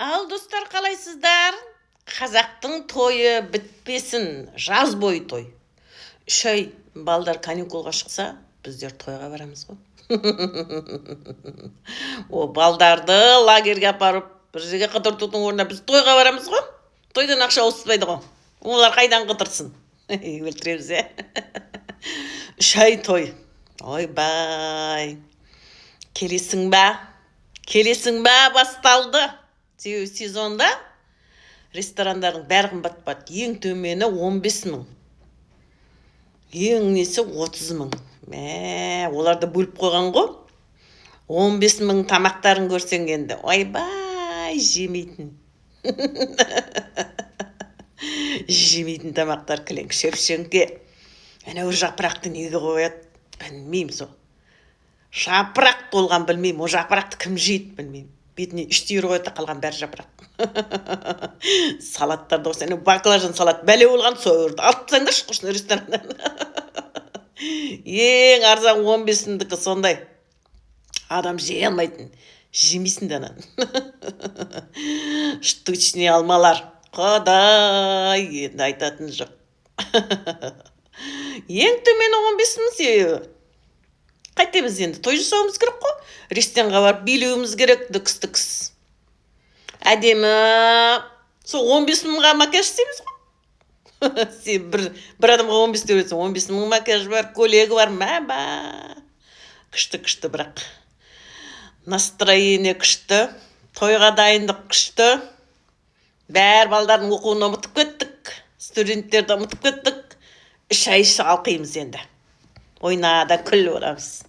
Ал достар, қалайсыздар? Қазақтың тойы бітпесін, жаз бойы той. 3 ай балдар каникулға шықса, біздер тойға барамыз ғой. О балдарды лагерге апарып, бір жерге қыдыртудың орнына біз тойға барамыз ғой. Тойдан ақша ауыспайды ғой. Олар қайдан қыдырсын? Өлтіреміз, 3 ай той. Ойбай. Келесің ба, басталды. Сезонда ресторандардың бәрі қымбат. Ең төмені 15 мың. Ең несі 30 мың. Оларды бөліп қойған ғой. 15 мың тамақтарын көрсең енді. Ойбай, жемейтін. Жемейтін тамақтар кілең шөпшеңке. Әне жапырақты неге қояды? Білмеймін сол. Жапырақ толған білмеймін. О жапырақты кім жейді білмеймін. Бетіне 3 түйір қойды, қалған бәрі жапырақ. Салаттарды осы, баклажан салат бәле болған сойырды. Алып тастаңдаршы құрсын рестораннан. Ең арзан 15-дікі сондай. Адам жей алмайтын. Жемейсің данан. Штучный алмалар. Құдай, енді айтатын жоқ. Ең төмені 15 мың себебі. Қайтеміз енді, той жасауымыз керек қой. Ресторанға барып билеуіміз керек, дүкс. Әдемі. Сол 15 мыңға макияж істейміз ғой. Сен бір адамға 15 төлесің, 15 мың макияж бар, коллегі бар, күшті бірақ. Настроение күшті, тойға дайындық күшті. Бәр балдардың оқуын ұмытып кеттік, студенттерді ұмытып кеттік. 3 ай алқимыз енді. Ойнада күл боламыз.